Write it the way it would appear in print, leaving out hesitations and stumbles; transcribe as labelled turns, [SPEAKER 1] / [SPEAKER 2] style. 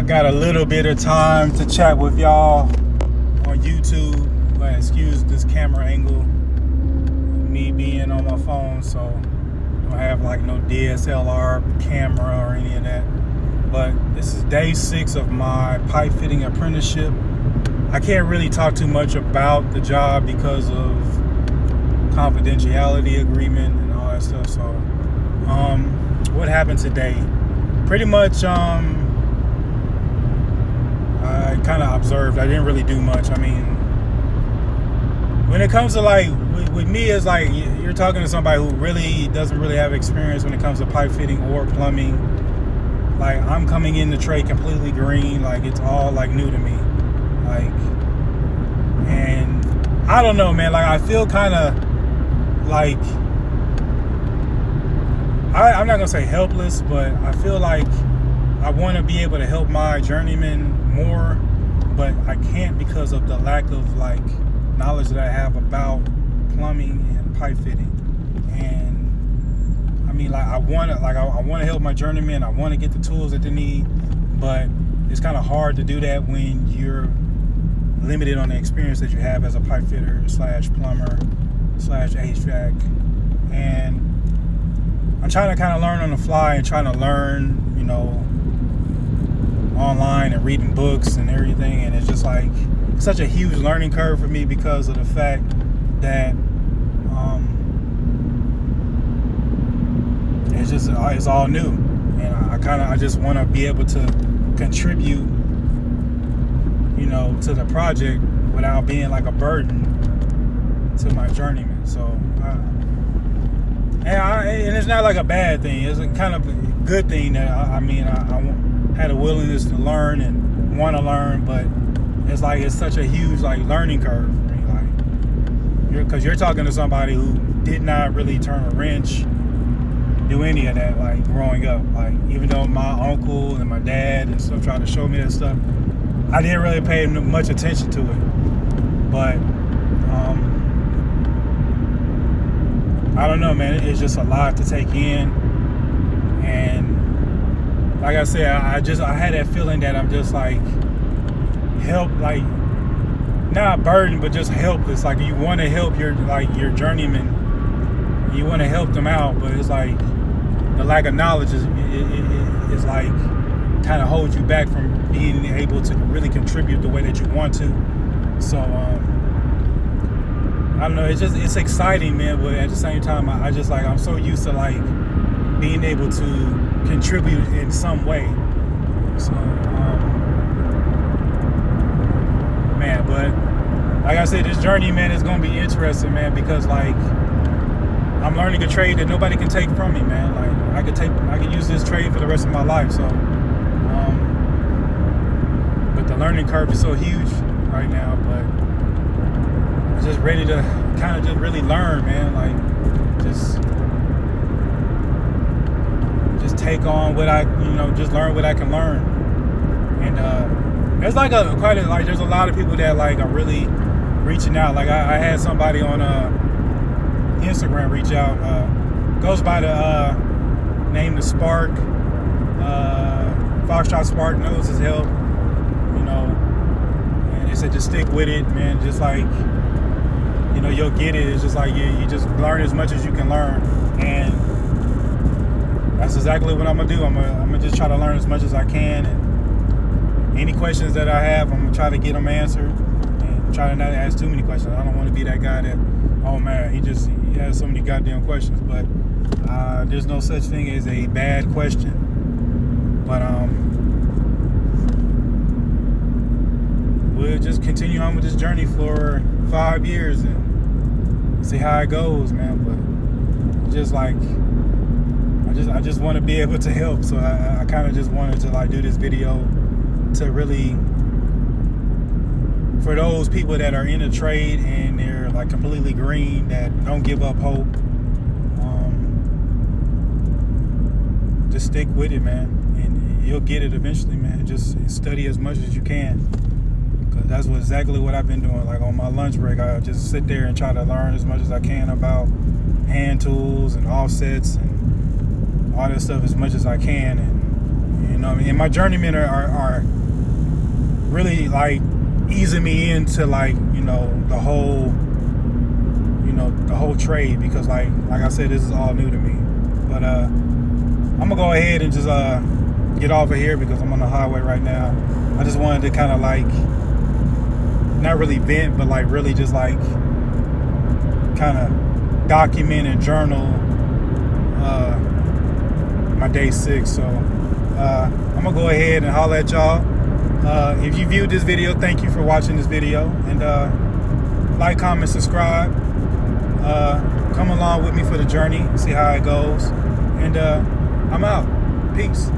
[SPEAKER 1] I got a little bit of time to chat with y'all on YouTube. But excuse this camera angle, me being on my phone, so I don't have like no DSLR camera or any of that. But this is day 6 of my pipe fitting apprenticeship. I can't really talk too much about the job because of confidentiality agreement and all that stuff. So what happened today? Pretty much I kind of observed. I didn't really do much. I mean, when it comes to like with me, it's like you're talking to somebody who really doesn't really have experience when it comes to pipe fitting or plumbing. Like, I'm coming in the trade completely green. Like, it's all like new to me. Like, and I don't know, man. Like, I feel kind of like I'm not gonna say helpless, but I feel like I want to be able to help my journeyman more, but I can't because of the lack of like knowledge that I have about plumbing and pipe fitting. And I mean, like, I want to help my journeyman. I want to get the tools that they need, but it's kind of hard to do that when you're limited on the experience that you have as a pipe fitter / plumber / HVAC. And I'm trying to kind of learn on the fly and trying to learn, you know, online and reading books and everything. And it's just like such a huge learning curve for me because of the fact that it's all new. And I just want to be able to contribute, you know, to the project without being like a burden to my journeyman. So and it's not like a bad thing. It's a kind of a good thing that I had a willingness to learn and want to learn, but it's like it's such a huge like learning curve for me. Like, because you're talking to somebody who did not really turn a wrench, do any of that like growing up. Like, even though my uncle and my dad and stuff tried to show me that stuff, I didn't really pay much attention to it. But I don't know, man. It's just a lot to take in. And like I said, I had that feeling that I'm just like like not burdened, but just helpless. Like, you want to help your journeyman, you want to help them out, but it's like the lack of knowledge is like kind of holds you back from being able to really contribute the way that you want to. So I don't know, it's exciting, man, but at the same time I'm so used to like being able to contribute in some way. So man, but like I said, this journey, man, is gonna be interesting, man, because like I'm learning a trade that nobody can take from me, man. Like, I could use this trade for the rest of my life. So but the learning curve is so huge right now. But I'm just ready to kind of just really learn, man. Like, just take on what just learn what I can learn. And there's like there's a lot of people that like are really reaching out. Like, I had somebody on Instagram reach out, goes by the name The Spark, Foxtrot Spark, knows his help, you know, and they said just stick with it, man. Just like, you know, you'll get it. It's just like you just learn as much as you can learn, and that's exactly what I'm gonna do. I'm gonna just try to learn as much as I can, and any questions that I have, I'm gonna try to get them answered, and try to not ask too many questions. I don't want to be that guy that, oh man, he has so many goddamn questions. But there's no such thing as a bad question. But we'll just continue on with this journey for 5 years and see how it goes, man. But just like I just want to be able to help. So I kind of just wanted to like do this video to really, for those people that are in a trade and they're like completely green, that don't give up hope, just stick with it, man, and you'll get it eventually, man. Just study as much as you can, because that's exactly what I've been doing. Like, on my lunch break, I just sit there and try to learn as much as I can about hand tools and offsets and all that stuff as much as I can, and You know what I mean? And my journeymen are really like easing me into like, you know, the whole trade, because like I said, this is all new to me. But I'm gonna go ahead and just get off of here because I'm on the highway right now. I just wanted to kind of like not really vent, but like really just like kind of document and journal my day 6. So I'm gonna go ahead and holler at y'all. If you viewed this video, thank you for watching this video, and like, comment, subscribe. Come along with me for the journey, see how it goes, and I'm out. Peace.